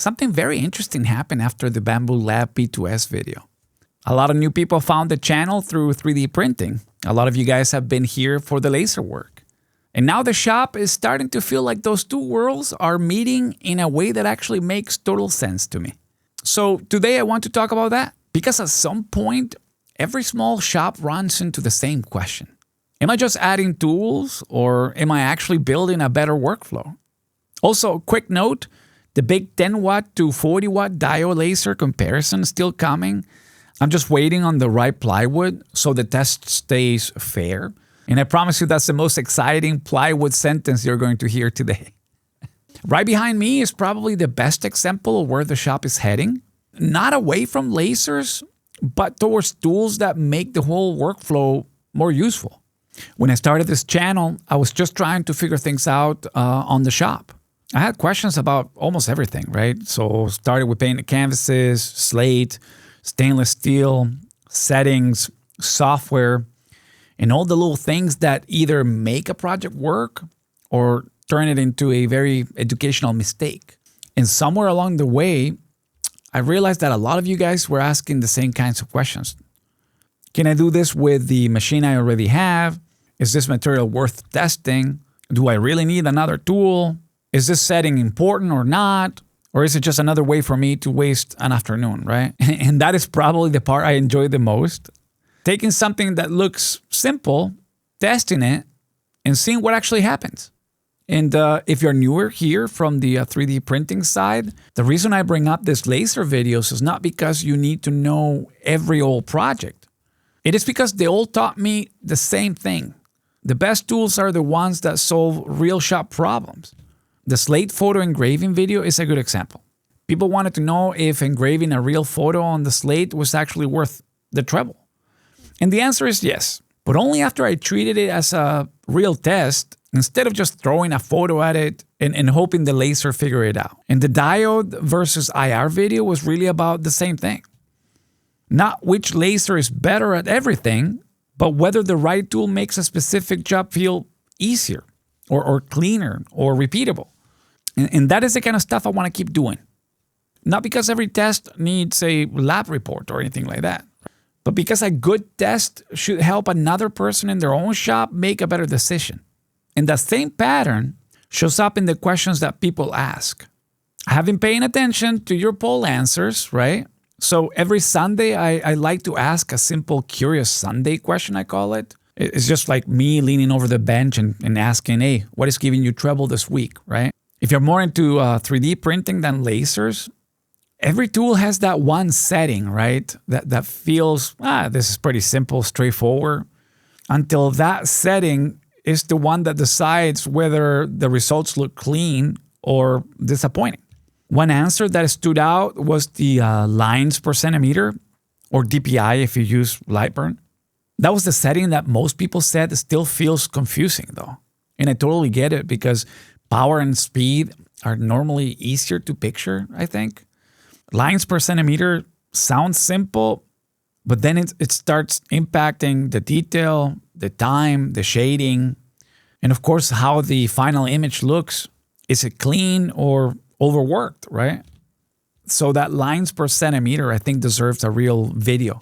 something very interesting happened after the Bambu Lab P2S video. A lot of new people found the channel through 3D printing. A lot of you guys have been here for the laser work. And now the shop is starting to feel like those two worlds are meeting in a way that actually makes total sense to me. So today I want to talk about that because at some point, every small shop runs into the same question. Am I just adding tools or am I actually building a better workflow? Also, quick note, the big 10 watt to 40 watt diode laser comparison is still coming. I'm just waiting on the right plywood so the test stays fair. And I promise you that's the most exciting plywood sentence you're going to hear today. Right behind me is probably the best example of where the shop is heading. Not away from lasers, but towards tools that make the whole workflow more useful. When I started this channel, I was just trying to figure things out on the shop. I had questions about almost everything, right? So started with painted canvases, slate, stainless steel, settings, software, and all the little things that either make a project work or turn it into a very educational mistake. And somewhere along the way, I realized that a lot of you guys were asking the same kinds of questions. Can I do this with the machine I already have? Is this material worth testing? Do I really need another tool? Is this setting important or not? Or is it just another way for me to waste an afternoon, right? And that is probably the part I enjoy the most. Taking something that looks simple, testing it, and seeing what actually happens. And if you're newer here from the 3D printing side, the reason I bring up this laser videos is not because you need to know every old project. It is because they all taught me the same thing. The best tools are the ones that solve real shop problems. The slate photo engraving video is a good example. People wanted to know if engraving a real photo on the slate was actually worth the trouble. And the answer is yes, but only after I treated it as a real test instead of just throwing a photo at it and hoping the laser figure it out. And the diode versus IR video was really about the same thing. Not which laser is better at everything, but whether the right tool makes a specific job feel easier or cleaner or repeatable. And that is the kind of stuff I want to keep doing. Not because every test needs a lab report or anything like that, but because a good test should help another person in their own shop make a better decision. And that same pattern shows up in the questions that people ask. I have been paying attention to your poll answers, right? So every Sunday, I like to ask a simple Curious Sunday question, I call it. It's just like me leaning over the bench and asking, hey, what is giving you trouble this week, right? If you're more into 3D printing than lasers, every tool has that one setting, right? That feels, this is pretty simple, straightforward, until that setting is the one that decides whether the results look clean or disappointing. One answer that stood out was the lines per centimeter, or DPI if you use Lightburn. That was the setting that most people said still feels confusing though. And I totally get it because power and speed are normally easier to picture, I think. Lines per centimeter sounds simple, but then it starts impacting the detail, the time, the shading, and of course how the final image looks. Is it clean or overworked, right? So that lines per centimeter, I think, deserves a real video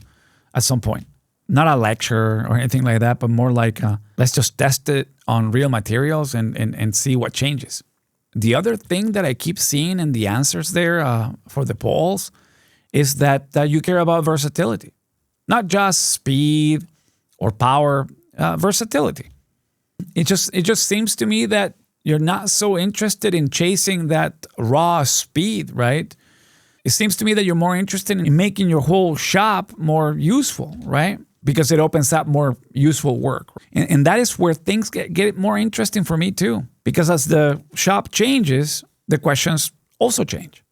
at some point. Not a lecture or anything like that, but more like let's just test it on real materials and see what changes. The other thing that I keep seeing in the answers there for the polls is that you care about versatility. Not just speed or power, versatility. It just seems to me that you're not so interested in chasing that raw speed, right? It seems to me that you're more interested in making your whole shop more useful, right? Because it opens up more useful work. And that is where things get more interesting for me too. Because as the shop changes, the questions also change.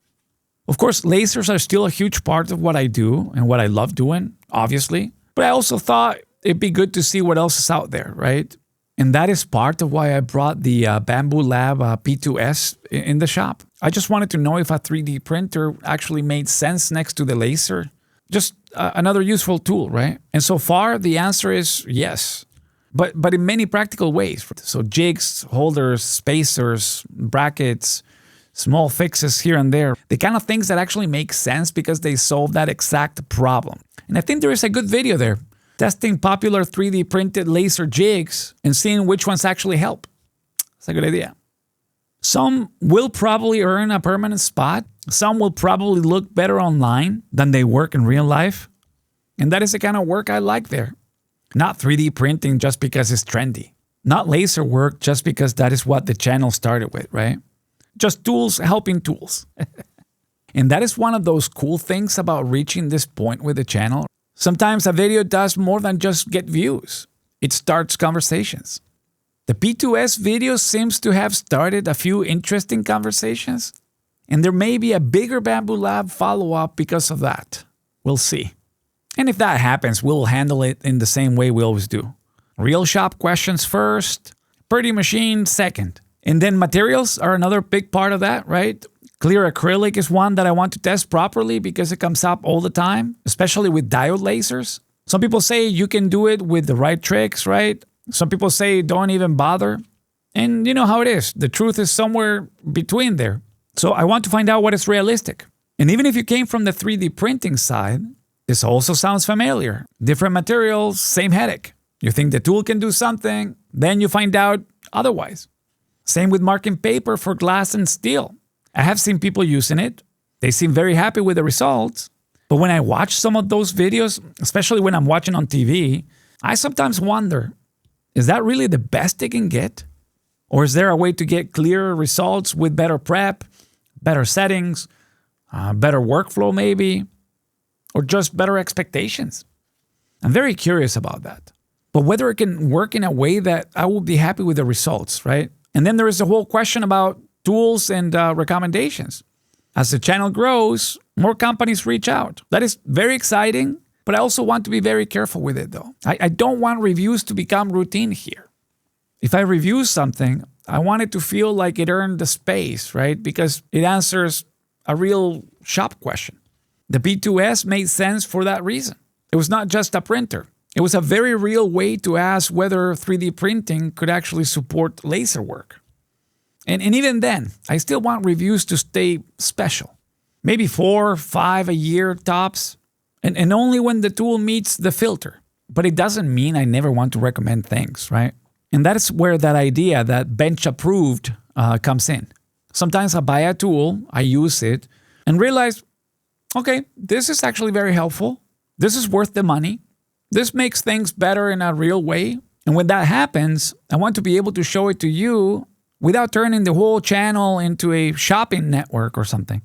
Of course, lasers are still a huge part of what I do and what I love doing, obviously. But I also thought it'd be good to see what else is out there, right? And that is part of why I brought the Bambu Lab P2S in the shop. I just wanted to know if a 3D printer actually made sense next to the laser. Just another useful tool, right? And so far, the answer is yes. But in many practical ways. So jigs, holders, spacers, brackets, small fixes here and there, the kind of things that actually make sense because they solve that exact problem. And I think there is a good video there, testing popular 3D printed laser jigs and seeing which ones actually help. It's a good idea. Some will probably earn a permanent spot. Some will probably look better online than they work in real life. And that is the kind of work I like there. Not 3D printing just because it's trendy. Not laser work just because that is what the channel started with, right? Just tools helping tools. And that is one of those cool things about reaching this point with the channel. Sometimes a video does more than just get views. It starts conversations. The P2S video seems to have started a few interesting conversations. And there may be a bigger Bambu Lab follow-up because of that. We'll see. And if that happens, we'll handle it in the same way we always do. Real shop questions first, pretty machine second. And then materials are another big part of that, right? Clear acrylic is one that I want to test properly because it comes up all the time, especially with diode lasers. Some people say you can do it with the right tricks, right? Some people say don't even bother. And you know how it is. The truth is somewhere between there. So I want to find out what is realistic. And even if you came from the 3D printing side, this also sounds familiar. Different materials, same headache. You think the tool can do something, then you find out otherwise. Same with marking paper for glass and steel. I have seen people using it. They seem very happy with the results. But when I watch some of those videos, especially when I'm watching on TV, I sometimes wonder, is that really the best they can get? Or is there a way to get clearer results with better prep, better settings, better workflow maybe, or just better expectations? I'm very curious about that. But whether it can work in a way that I will be happy with the results, right? And then there is a whole question about tools and recommendations. As the channel grows, more companies reach out. That is very exciting, but I also want to be very careful with it though. I don't want reviews to become routine here. If I review something, I want it to feel like it earned the space, right? Because it answers a real shop question. The P2S made sense for that reason. It was not just a printer. It was a very real way to ask whether 3D printing could actually support laser work. And even then, I still want reviews to stay special. Maybe 4 or 5 a year tops. And only when the tool meets the filter. But it doesn't mean I never want to recommend things, right? And that is where that idea that bench approved comes in. Sometimes I buy a tool, I use it, and realize, okay, this is actually very helpful. This is worth the money. This makes things better in a real way. And when that happens, I want to be able to show it to you without turning the whole channel into a shopping network or something.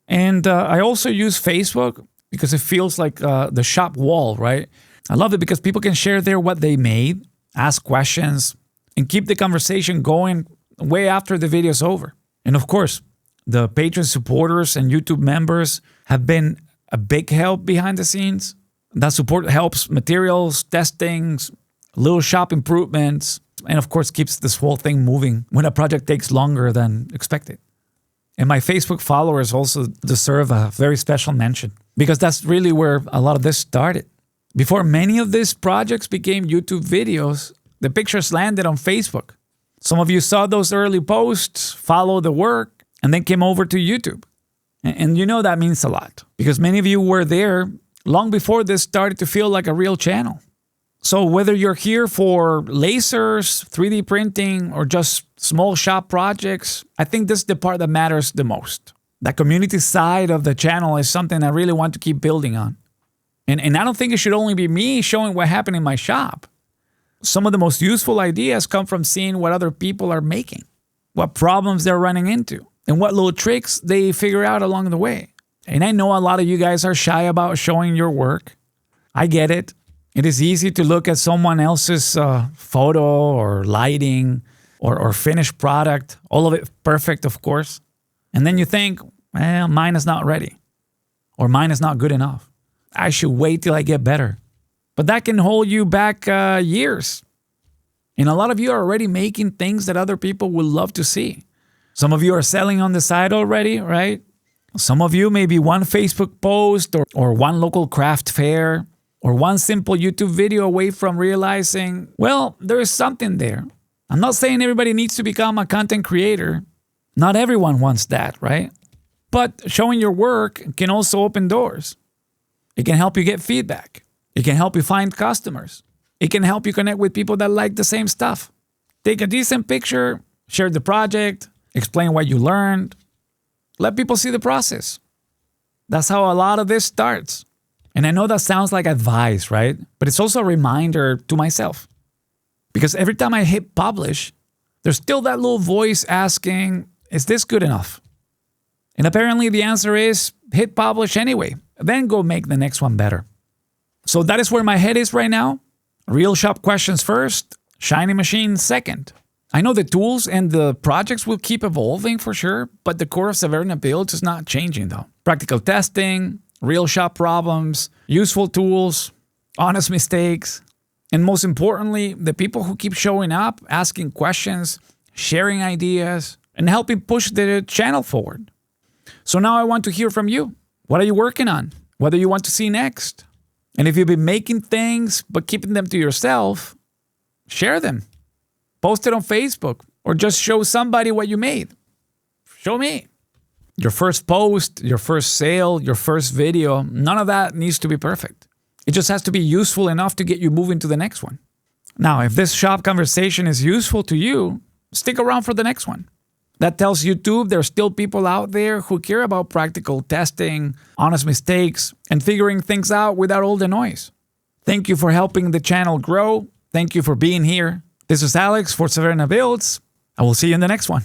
And I also use Facebook because it feels like the shop wall, right? I love it because people can share there what they made, ask questions, and keep the conversation going way after the video's over. And of course, the Patreon supporters and YouTube members have been a big help behind the scenes. That support helps materials, testings, little shop improvements, and of course keeps this whole thing moving when a project takes longer than expected. And my Facebook followers also deserve a very special mention because that's really where a lot of this started. Before many of these projects became YouTube videos, the pictures landed on Facebook. Some of you saw those early posts, followed the work, and then came over to YouTube. And you know that means a lot because many of you were there long before this started to feel like a real channel. So whether you're here for lasers, 3D printing, or just small shop projects, I think this is the part that matters the most. That community side of the channel is something I really want to keep building on. And I don't think it should only be me showing what happened in my shop. Some of the most useful ideas come from seeing what other people are making, what problems they're running into, and what little tricks they figure out along the way. And I know a lot of you guys are shy about showing your work. I get it. It is easy to look at someone else's photo or lighting or finished product, all of it perfect, of course. And then you think, well, mine is not ready or mine is not good enough. I should wait till I get better. But that can hold you back years. And a lot of you are already making things that other people would love to see. Some of you are selling on the side already, right? Some of you maybe one Facebook post or one local craft fair or one simple YouTube video away from realizing, well, there is something there. I'm not saying everybody needs to become a content creator, Not everyone wants that, right? But showing your work can also open doors. It can help you get feedback. It can help you find customers. It can help you connect with people that like the same stuff. Take a decent picture, share the project, explain what you learned. Let people see the process. That's how a lot of this starts. And I know that sounds like advice, right? But it's also a reminder to myself. Because every time I hit publish, there's still that little voice asking, is this good enough? And apparently the answer is hit publish anyway, then go make the next one better. So that is where my head is right now. Real shop questions first, shiny machine second. I know the tools and the projects will keep evolving for sure, but the core of Severna builds is not changing though. Practical testing, real shop problems, useful tools, honest mistakes, and most importantly, the people who keep showing up, asking questions, sharing ideas, and helping push the channel forward. So now I want to hear from you. What are you working on? What do you want to see next? And if you've been making things but keeping them to yourself, share them. Post it on Facebook or just show somebody what you made. Show me. Your first post, your first sale, your first video, none of that needs to be perfect. It just has to be useful enough to get you moving to the next one. Now, if this shop conversation is useful to you, stick around for the next one. That tells YouTube there's still people out there who care about practical testing, honest mistakes, and figuring things out without all the noise. Thank you for helping the channel grow. Thank you for being here. This is Alex for Severna Builds. I will see you in the next one.